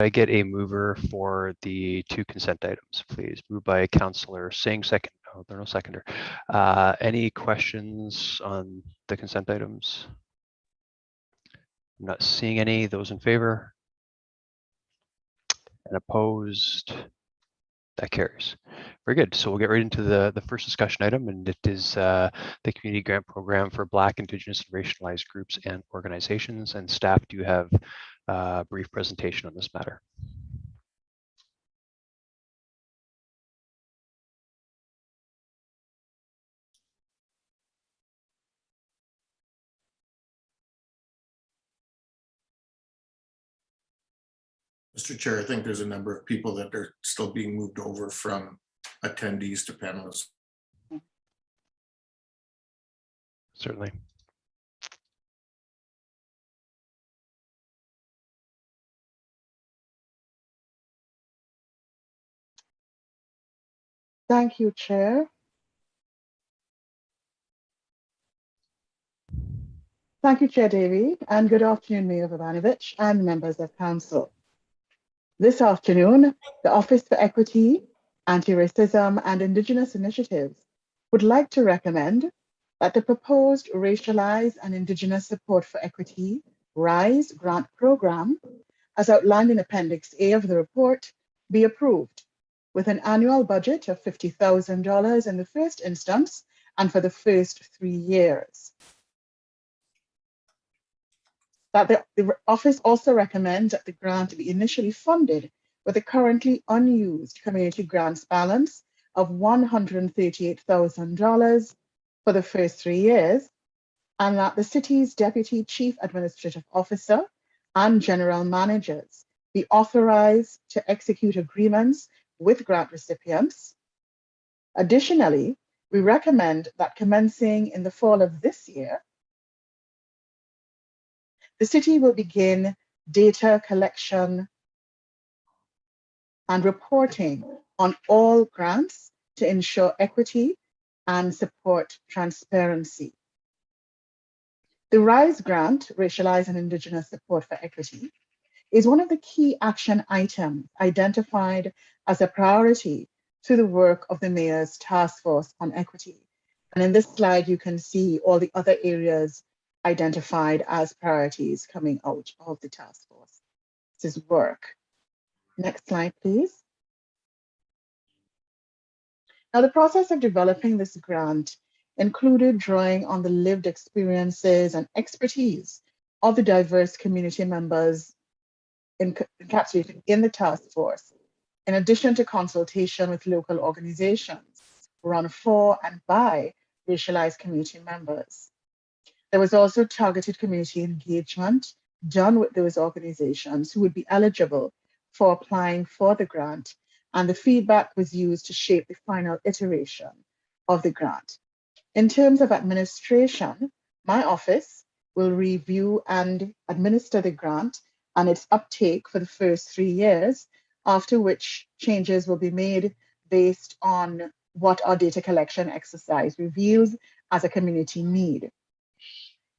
I get a mover for the two consent items, please? Moved by Councillor Singh, second. Oh, there's no seconder. Any questions on the consent items? I'm not seeing any. Those in favor? And opposed? That carries. Very good. So we'll get right into the first discussion item, and it is the community grant program for Black, Indigenous, and racialized groups and organizations. And staff do have a brief presentation on this matter. Mr. Chair, I think there's a number of people that are still being moved over from attendees to panelists. Certainly. Thank you, Chair. Thank you, Chair Davey, and good afternoon, Mayor Vavanovich and members of Council. This afternoon, the Office for Equity, Anti-Racism and Indigenous Initiatives would like to recommend that the proposed Racialized and Indigenous Support for Equity RISE grant program, as outlined in Appendix A of the report, be approved with an annual budget of $50,000 in the first instance and for the first 3 years. That the office also recommends that the grant be initially funded with a currently unused community grants balance of $138,000 for the first 3 years, and that the city's Deputy Chief Administrative Officer and General Managers be authorized to execute agreements with grant recipients. Additionally, we recommend that commencing in the fall of this year, the city will begin data collection and reporting on all grants to ensure equity and support transparency. The RISE grant, Racialized and Indigenous Support for Equity, is one of the key action items identified as a priority through the work of the Mayor's Task Force on Equity. And in this slide, you can see all the other areas identified as priorities coming out of the task force's work. Next slide, please. Now, the process of developing this grant included drawing on the lived experiences and expertise of the diverse community members encapsulated in the task force, in addition to consultation with local organizations run for and by racialized community members. There was also targeted community engagement done with those organizations who would be eligible for applying for the grant, and the feedback was used to shape the final iteration of the grant. In terms of administration, my office will review and administer the grant and its uptake for the first 3 years, after which changes will be made based on what our data collection exercise reveals as a community need.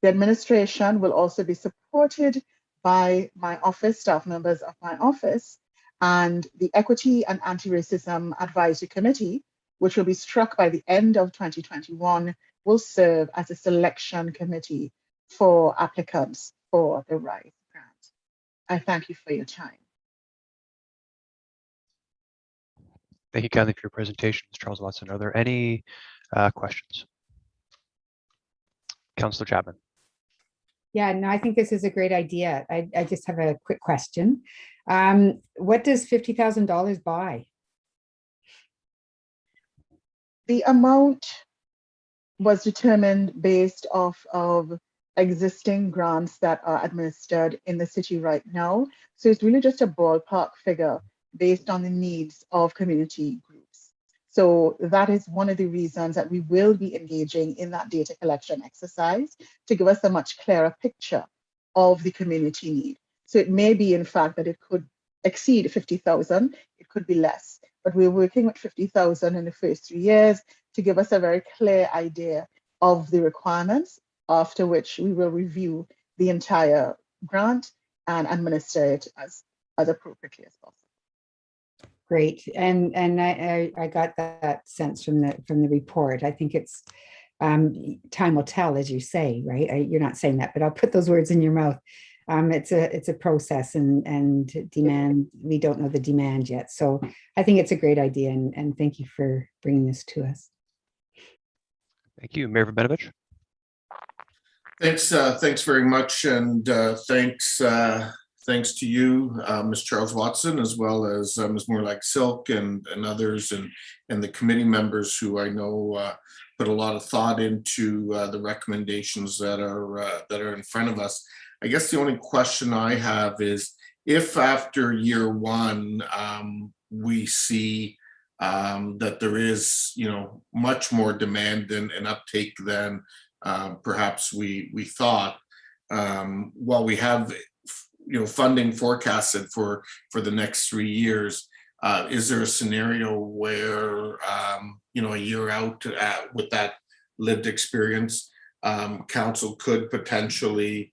The administration will also be supported by my office, staff members of my office, and the Equity and Anti-Racism Advisory Committee, which will be struck by the end of 2021, will serve as a selection committee for applicants for the RISE grant. I thank you for your time. Thank you kindly for your presentation, Ms. Charles Watson. Are there any questions? Councillor Chapman. Yeah, no, I think this is a great idea. I just have a quick question. What does $50,000 buy? The amount was determined based off of existing grants that are administered in the city right now. So it's really just a ballpark figure based on the needs of community groups. So that is one of the reasons that we will be engaging in that data collection exercise to give us a much clearer picture of the community need. So it may be, in fact, that it could exceed 50,000, it could be less, but we're working with 50,000 in the first 3 years to give us a very clear idea of the requirements, after which we will review the entire grant and administer it as as appropriately as possible. Great. And I got that sense from the report. I think it's time will tell, as you say, right? You're not saying that, but I'll put those words in your mouth. It's a process, and demand, we don't know the demand yet. So I think it's a great idea, and thank you for bringing this to us. Thank you, Mayor Rabinovich. Thanks very much, and thanks to you, Ms. Charles Watson, as well as Ms. Moore Silk and others, and the committee members who I know put a lot of thought into the recommendations that are in front of us. I guess the only question I have is, if after year one we see that there is, much more demand and uptake than perhaps we thought, while we have funding forecasted for the next 3 years, is there a scenario where a year out with that lived experience, council could potentially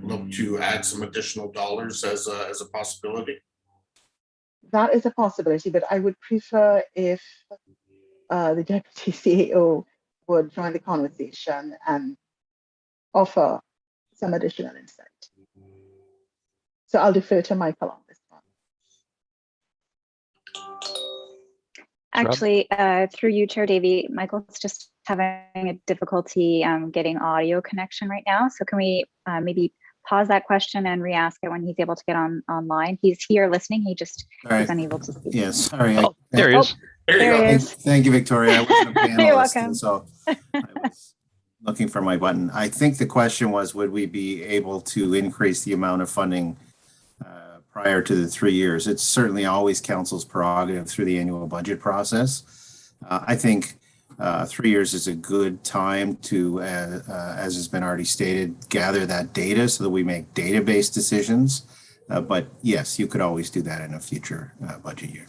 look to add some additional dollars as a possibility? That is a possibility, but I would prefer if the deputy CAO would join the conversation and offer some additional insight. So I'll defer to Michael on this one. Actually, through you, Chair Davey, Michael's just having a difficulty getting audio connection right now. So can we maybe pause that question and re-ask it when he's able to get online? He's here listening. He just is unable to speak. Yes, sorry. Oh, there he is. There he is. Thank you, Victoria. I wasn't a panelist, You're welcome. and so I was looking for my button. I think the question was, would we be able to increase the amount of funding prior to the 3 years? It's certainly always council's prerogative through the annual budget process. I think 3 years is a good time to, as has been already stated, gather that data so that we make database decisions. But yes, you could always do that in a future budget year.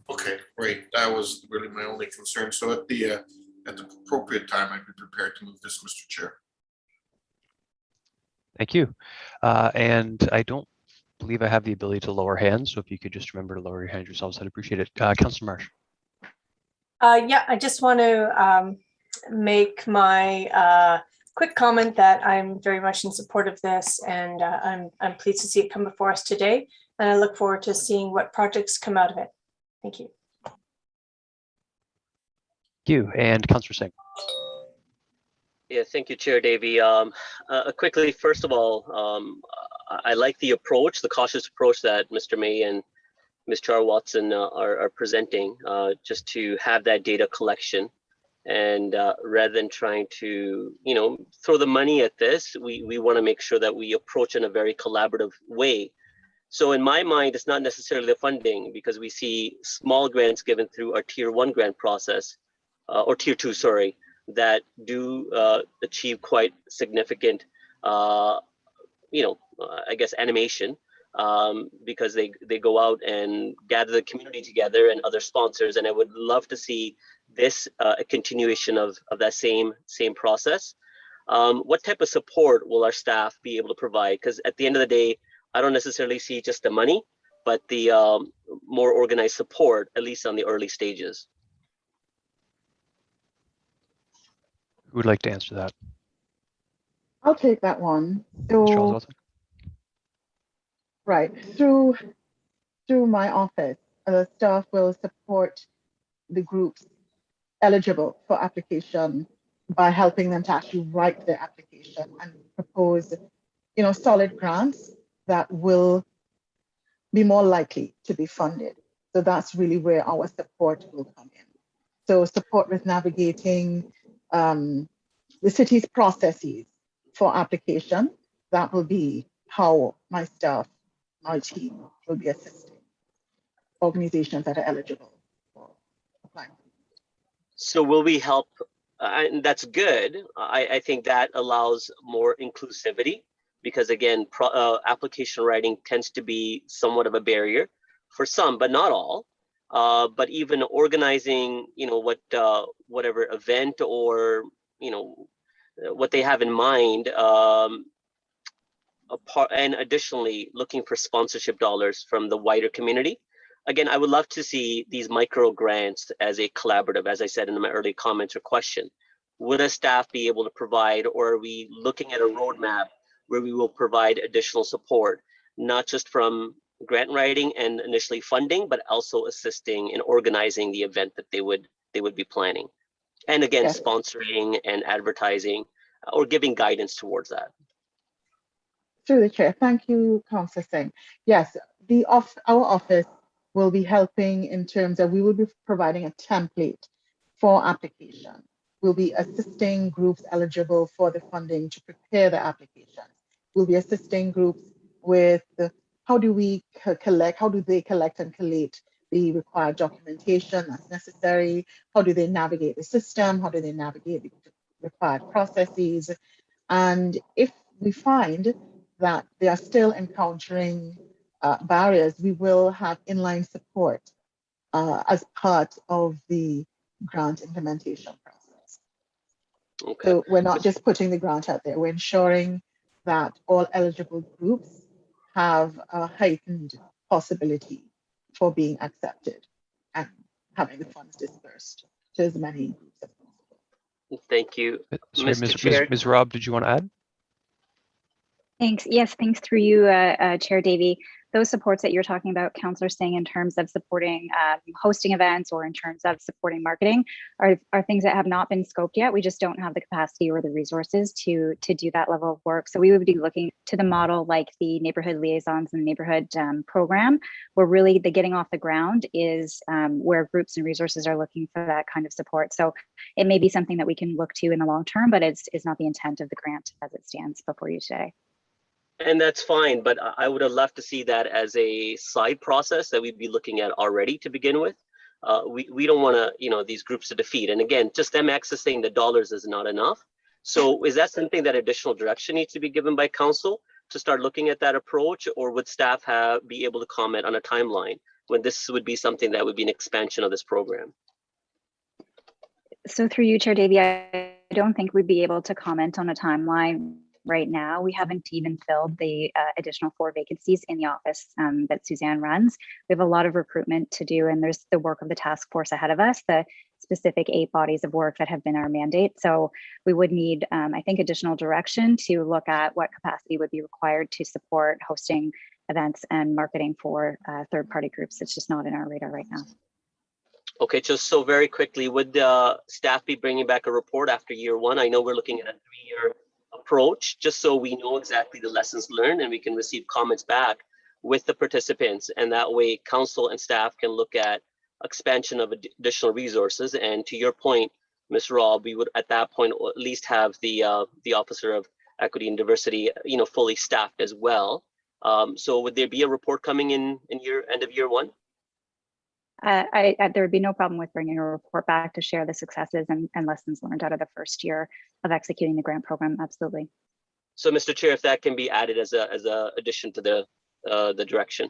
Okay, great. That was really my only concern. So at the appropriate time, I'd be prepared to move this, Mr. Chair. Thank you. And I don't believe I have the ability to lower hands. So if you could just remember to lower your hand yourselves, I'd appreciate it. Councillor Marsh. Yeah, I just want to make my quick comment that I'm very much in support of this, and I'm pleased to see it come before us today, and I look forward to seeing what projects come out of it. Thank you. Thank you. And Councillor Singh. Yeah, thank you, Chair Davey. Quickly, first of all, I like the approach, the cautious approach that Mr. May and Ms. Char Watson are presenting, just to have that data collection. And rather than trying to, throw the money at this, we want to make sure that we approach in a very collaborative way. So in my mind, it's not necessarily the funding, because we see small grants given through our tier 1 grant process, or tier 2, sorry, that do achieve quite significant, I guess, animation, because they go out and gather the community together and other sponsors. And I would love to see this a continuation of that same process. What type of support will our staff be able to provide? Because at the end of the day, I don't necessarily see just the money, but the more organized support, at least on the early stages. Who would like to answer that? I'll take that one. Ms. Charles So, Watson? right, through my office, the staff will support the groups eligible for application by helping them to actually write their application and propose, solid grants that will be more likely to be funded. So that's really where our support will come in. So support with navigating the city's processes for application. That will be how my staff, my team will be assisting organizations that are eligible for applying. So will we help? And that's good. I think that allows more inclusivity, because again, application writing tends to be somewhat of a barrier for some, but not all. But even organizing, whatever event or, what they have in mind, and additionally looking for sponsorship dollars from the wider community. Again, I would love to see these micro grants as a collaborative, as I said in my early comments or question. Would a staff be able to provide, or are we looking at a roadmap where we will provide additional support, not just from grant writing and initially funding, but also assisting in organizing the event that they would be planning? And again, Yes. sponsoring and advertising or giving guidance towards that. Through the chair. Thank you, Councillor Singh. Yes, our office will be helping in terms of, we will be providing a template for application. We'll be assisting groups eligible for the funding to prepare the application. We'll be assisting groups with how do they collect and collate the required documentation that's necessary? How do they navigate the system? How do they navigate the required processes? And if we find that they are still encountering barriers, we will have inline support as part of the grant implementation process. Okay. So we're not just putting the grant out there, we're ensuring that all eligible groups have a heightened possibility for being accepted and having the funds dispersed to as many groups as possible. Thank you. Sorry, Mr. Chair. Ms. Robb, did you want to add? Thanks. Yes, thanks through you, Chair Davey. Those supports that you're talking about, Councillor Singh, in terms of supporting hosting events or in terms of supporting marketing are things that have not been scoped yet. We just don't have the capacity or the resources to do that level of work. So we would be looking to the model like the neighborhood liaisons and neighborhood program, where really the getting off the ground is where groups and resources are looking for that kind of support. So it may be something that we can look to in the long term, but it's not the intent of the grant as it stands before you today. And that's fine, but I would have loved to see that as a side process that we'd be looking at already to begin with. We don't want to, these groups to defeat. And again, just them accessing the dollars is not enough. So is that something that additional direction needs to be given by council to start looking at that approach, or would staff be able to comment on a timeline when this would be something that would be an expansion of this program? So through you, Chair Davey, I don't think we'd be able to comment on a timeline right now. We haven't even filled the additional 4 vacancies in the office that Suzanne runs. We have a lot of recruitment to do, and there's the work of the task force ahead of us, the specific 8 bodies of work that have been our mandate. So we would need, I think, additional direction to look at what capacity would be required to support hosting events and marketing for third-party groups. It's just not in our radar right now. Okay, just so very quickly, would staff be bringing back a report after year 1? I know we're looking at a 3-year approach, just so we know exactly the lessons learned and we can receive comments back with the participants, and that way council and staff can look at expansion of additional resources. And to your point, Ms. Robb, we would at that point at least have the Officer of Equity and Diversity fully staffed as well. So would there be a report coming in end of year 1? There would be no problem with bringing a report back to share the successes and lessons learned out of the first year of executing the grant program. Absolutely. So, Mr. Chair, if that can be added as a addition to the direction.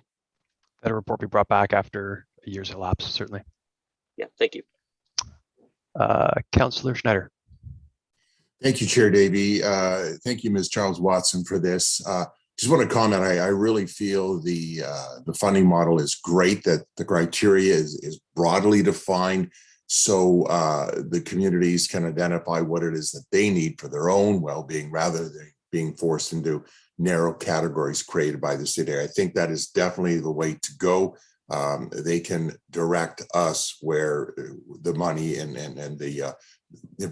That a report be brought back after a year's elapsed, certainly. Yeah, thank you. Councillor Schneider. Thank you, Chair Davey. Thank you, Ms. Charles Watson, for this. Just want to comment, I really feel the funding model is great, that the criteria is broadly defined, so the communities can identify what it is that they need for their own well-being rather than being forced into narrow categories created by the city. I think that is definitely the way to go. They can direct us where the money and the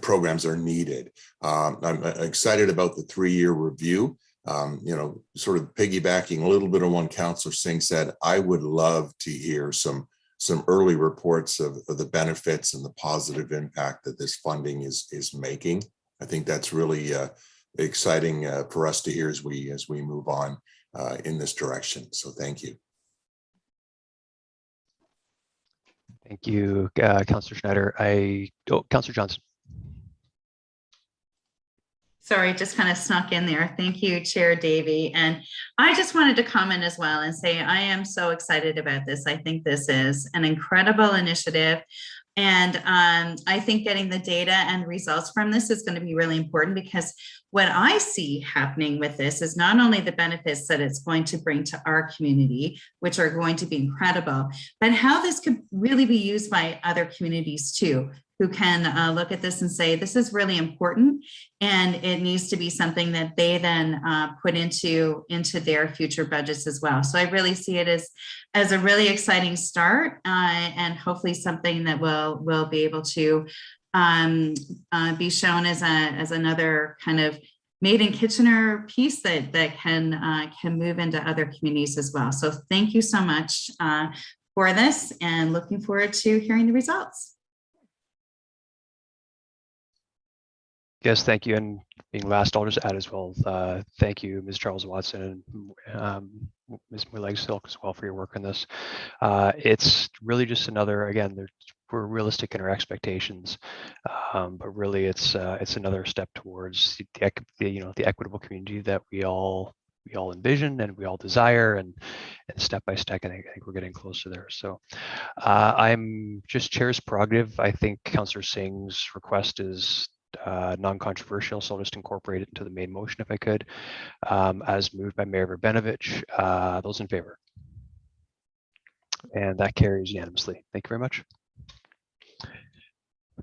programs are needed. I'm excited about the 3-year review. Sort of piggybacking a little bit on what Councillor Singh said, I would love to hear some early reports of the benefits and the positive impact that this funding is making. I think that's really exciting for us to hear as we move on in this direction. So thank you. Thank you, Councillor Schneider. Councillor Johnson. Sorry, just kind of snuck in there. Thank you, Chair Davey. And I just wanted to comment as well and say I am so excited about this. I think this is an incredible initiative. And I think getting the data and results from this is going to be really important, because what I see happening with this is not only the benefits that it's going to bring to our community, which are going to be incredible, but how this could really be used by other communities too, who can look at this and say, this is really important, and it needs to be something that they then put into their future budgets as well. So I really see it as a really exciting start, and hopefully something that will be able to be shown as another kind of made in Kitchener piece that can move into other communities as well. So thank you so much for this, and looking forward to hearing the results. Yes, thank you. And being last, I'll just add as well, thank you, Ms. Charles Watson and Ms. Moulaig-Silk as well for your work on this. It's really just another, again, we're realistic in our expectations, but really it's another step towards the equitable community that we all envision and we all desire, and step by step, I think we're getting closer there. So I'm just chair's prerogative. I think Councillor Singh's request is non-controversial, so I'll just incorporate it into the main motion if I could, as moved by Mayor Verbenovich. Those in favor? And that carries unanimously. Thank you very much.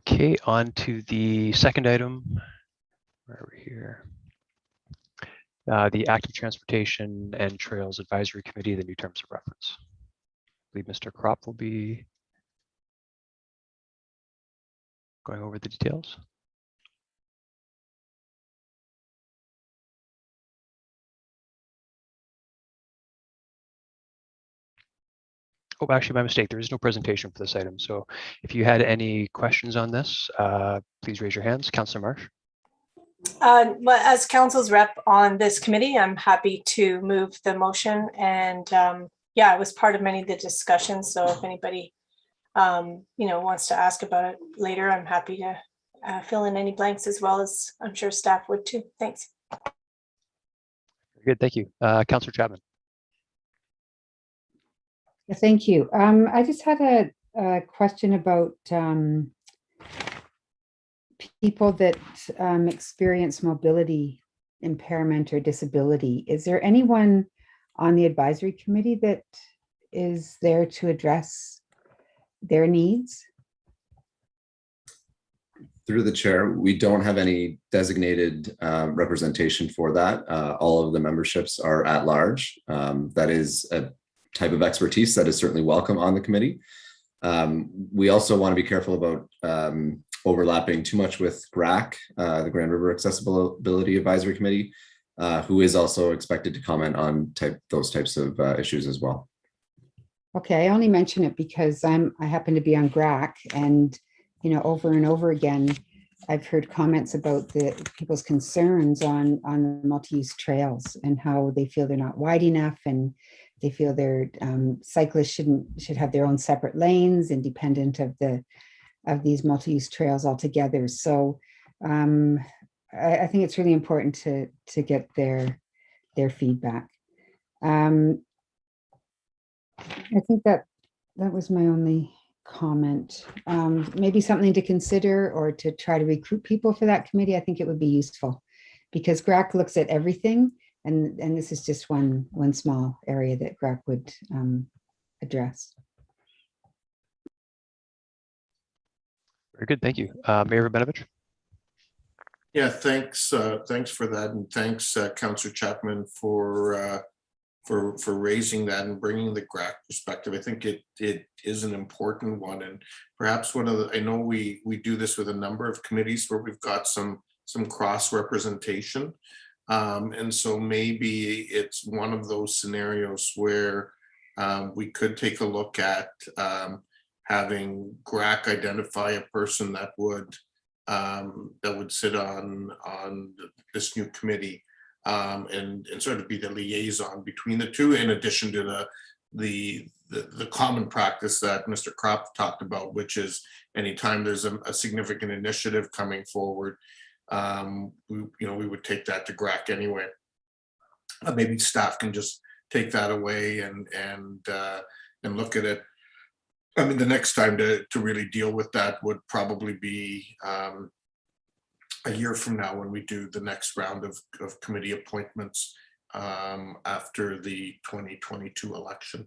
Okay, on to the second item. Where are we here? The Active Transportation and Trails Advisory Committee, the new terms of reference. I believe Mr. Crop will be going over the details. Oh, actually, my mistake. There is no presentation for this item. So if you had any questions on this, please raise your hands. Councillor Marsh. Well, as council's rep on this committee, I'm happy to move the motion. And yeah, it was part of many of the discussions. So if anybody, wants to ask about it later, I'm happy to fill in any blanks, as well as I'm sure staff would too. Thanks. Very good. Thank you. Councillor Chapman. Thank you. I just had a question about people that experience mobility impairment or disability. Is there anyone on the advisory committee that is there to address their needs? Through the chair, we don't have any designated representation for that. All of the memberships are at large. That is a type of expertise that is certainly welcome on the committee. We also want to be careful about overlapping too much with GRAC, the Grand River Accessibility Advisory Committee, who is also expected to comment on those types of issues as well. Okay, I only mention it because I happen to be on GRAC, and over and over again, I've heard comments about the people's concerns on the multi-use trails and how they feel they're not wide enough, and they feel their cyclists should have their own separate lanes, independent of these multi-use trails altogether. So I think it's really important to get their feedback. I think that was my only comment. Maybe something to consider, or to try to recruit people for that committee. I think it would be useful, because GRAC looks at everything, and this is just one small area that GRAC would address. Very good, thank you. Mayor Verbenovich. Yeah, thanks for that, and thanks, Councillor Chapman, for raising that and bringing the GRAC perspective. I think it is an important one, and perhaps I know we do this with a number of committees where we've got some cross representation, and so maybe it's one of those scenarios where we could take a look at having GRAC identify a person that would sit on this new committee, and sort of be the liaison between the two, in addition to the common practice that Mr. Crop talked about, which is anytime there's a significant initiative coming forward, we would take that to GRAC anyway. Maybe staff can just take that away and look at it. I mean, the next time to really deal with that would probably be a year from now when we do the next round of committee appointments after the 2022 election.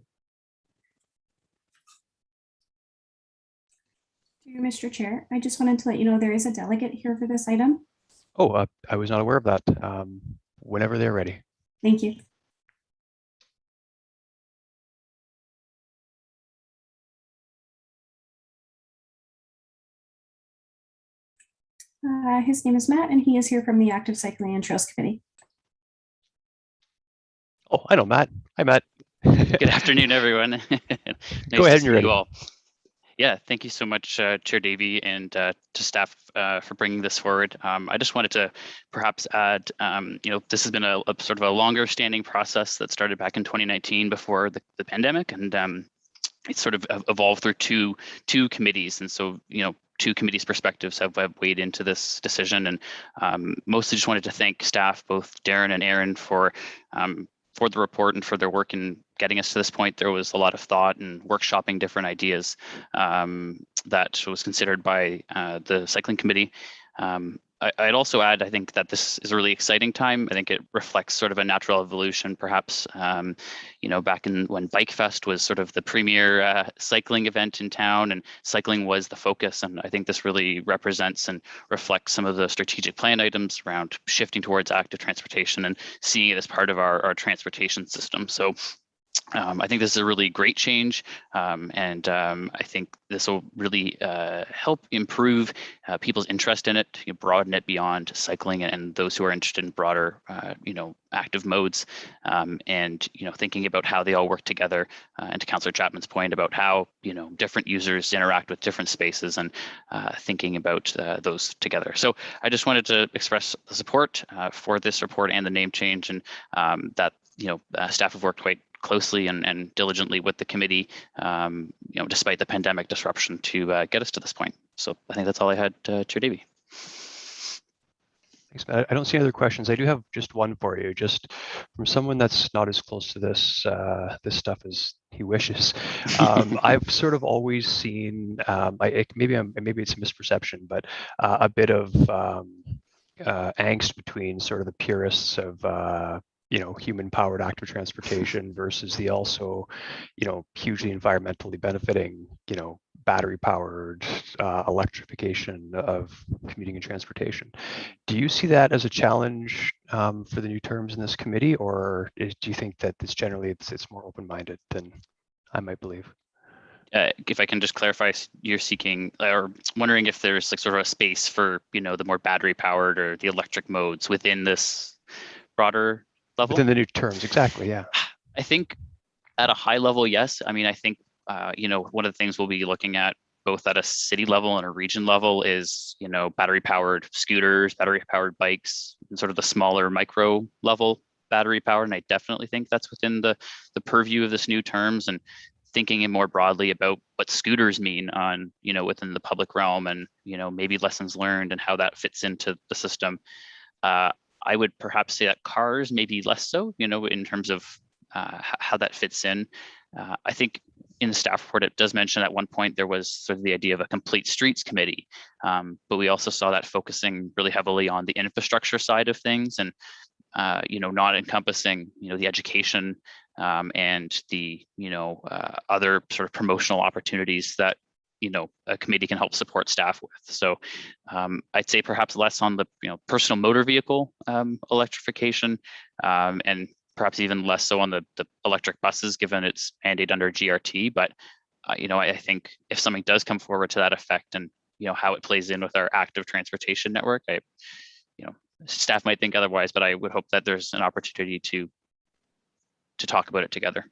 Through you, Mr. Chair, I just wanted to let you know there is a delegate here for this item. Oh, I was not aware of that. Whenever they're ready. Thank you. His name is Matt, and he is here from the Active Cycling and Trails Committee. Oh, I know Matt. Hi, Matt. Good afternoon, everyone. Nice Go ahead, to you're see ready. you all. Yeah, thank you so much, Chair Davey, and to staff for bringing this forward. I just wanted to perhaps add, this has been a sort of a longer standing process that started back in 2019 before the pandemic, and it's sort of evolved through two committees. And so, two committees' perspectives have weighed into this decision. And mostly just wanted to thank staff, both Darren and Aaron, for the report and for their work in getting us to this point. There was a lot of thought and workshopping different ideas that was considered by the cycling committee. I'd also add, I think that this is a really exciting time. I think it reflects sort of a natural evolution, perhaps, back in when Bike Fest was sort of the premier cycling event in town, and cycling was the focus. And I think this really represents and reflects some of the strategic plan items around shifting towards active transportation and seeing it as part of our transportation system. So I think this is a really great change, and I think this will really help improve people's interest in it, broaden it beyond cycling and those who are interested in broader, active modes, and thinking about how they all work together. And to Councillor Chapman's point about how different users interact with different spaces, and thinking about those together. So I just wanted to express the support for this report and the name change, and that staff have worked quite closely and diligently with the committee, despite the pandemic disruption, to get us to this point. So I think that's all I had, Chair Davey. Thanks, Matt. I don't see any other questions. I do have just one for you, just from someone that's not as close to this this stuff as he wishes. I've sort of always seen, maybe it's a misperception, but a bit of angst between sort of the purists of human-powered active transportation versus the also, hugely environmentally benefiting, battery-powered electrification of commuting and transportation. Do you see that as a challenge for the new terms in this committee, or do you think that it's more open-minded than I might believe? If I can just clarify, you're seeking or wondering if there's like sort of a space for the more battery-powered or the electric modes within this broader level? Within the new terms, exactly, yeah. I think at a high level, yes. I mean, I think, one of the things we'll be looking at both at a city level and a region level is, battery-powered scooters, battery-powered bikes, and sort of the smaller micro level battery powered. And I definitely think that's within the purview of this new terms, and thinking more broadly about what scooters mean on, within the public realm, and, maybe lessons learned and how that fits into the system. I would perhaps say that cars maybe less so, in terms of how that fits in. I think in the staff report, it does mention at one point there was sort of the idea of a complete streets committee, but we also saw that focusing really heavily on the infrastructure side of things, and not encompassing the education and the other sort of promotional opportunities that a committee can help support staff with. So I'd say perhaps less on the personal motor vehicle electrification, and perhaps even less so on the electric buses, given its mandate under GRT. But I think if something does come forward to that effect, and how it plays in with our active transportation network, staff might think otherwise, but I would hope that there's an opportunity to talk about it together.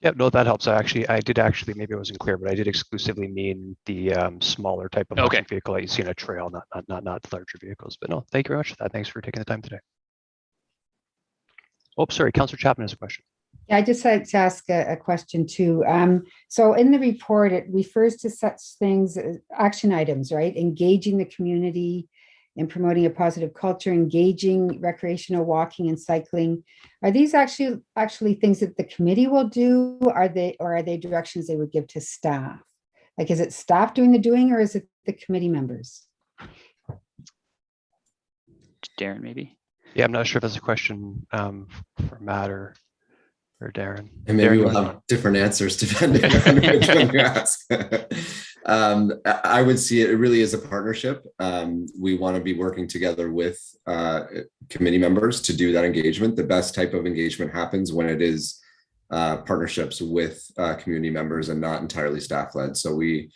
Yeah, no, that helps. I did actually, maybe I wasn't clear, but I did exclusively mean the smaller type of electric vehicle that you see in a trail, not larger vehicles. But no, thank you very much for that. Thanks for taking the time today. Oh, sorry, Councillor Chapman has a question. Yeah, I just like to ask a question too. So in the report, it refers to such things as action items, right? Engaging the community in promoting a positive culture, engaging recreational walking and cycling. Are these actually things that the committee will do? Are they directions they would give to staff? Like, is it staff doing the doing, or is it the committee members? Darren, maybe. Yeah, I'm not sure if that's a question for Matt or Darren. And maybe Darren, you we'll wanna- have different answers depending on which one you ask. I would see it really as a partnership. We want to be working together with committee members to do that engagement. The best type of engagement happens when it is partnerships with community members and not entirely staff-led. So we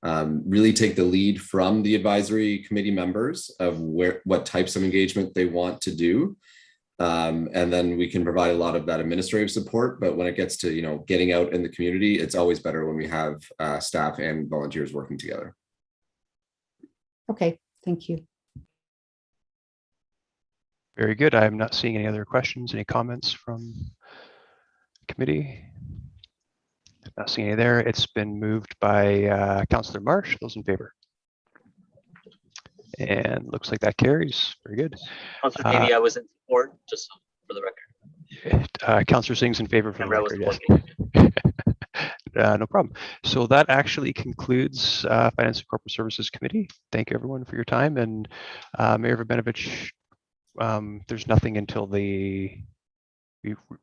really take the lead from the advisory committee members of what types of engagement they want to do. And then we can provide a lot of that administrative support. But when it gets to, getting out in the community, it's always better when we have staff and volunteers working together. Okay, thank you. Very good. I'm not seeing any other questions, any comments from committee. Not seeing any there. It's been moved by Councillor Marsh. Those in favor? And looks like that carries. Very good. Councillor Davey, I was in support, just for the record. Councillor Singh's in favor for the Camera was record, yes. No problem. So that actually concludes Finance and Corporate Services Committee. Thank you everyone for your time. And Mayor Verbenovich, there's nothing until we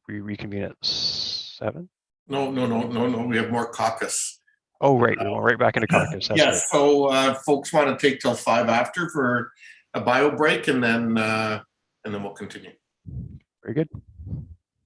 reconvene at 7? No. We have more caucus. Oh, right. We went right back into caucus. That's Yeah, right. so folks want to take till 5 after for a bio break, and then we'll continue. Very good.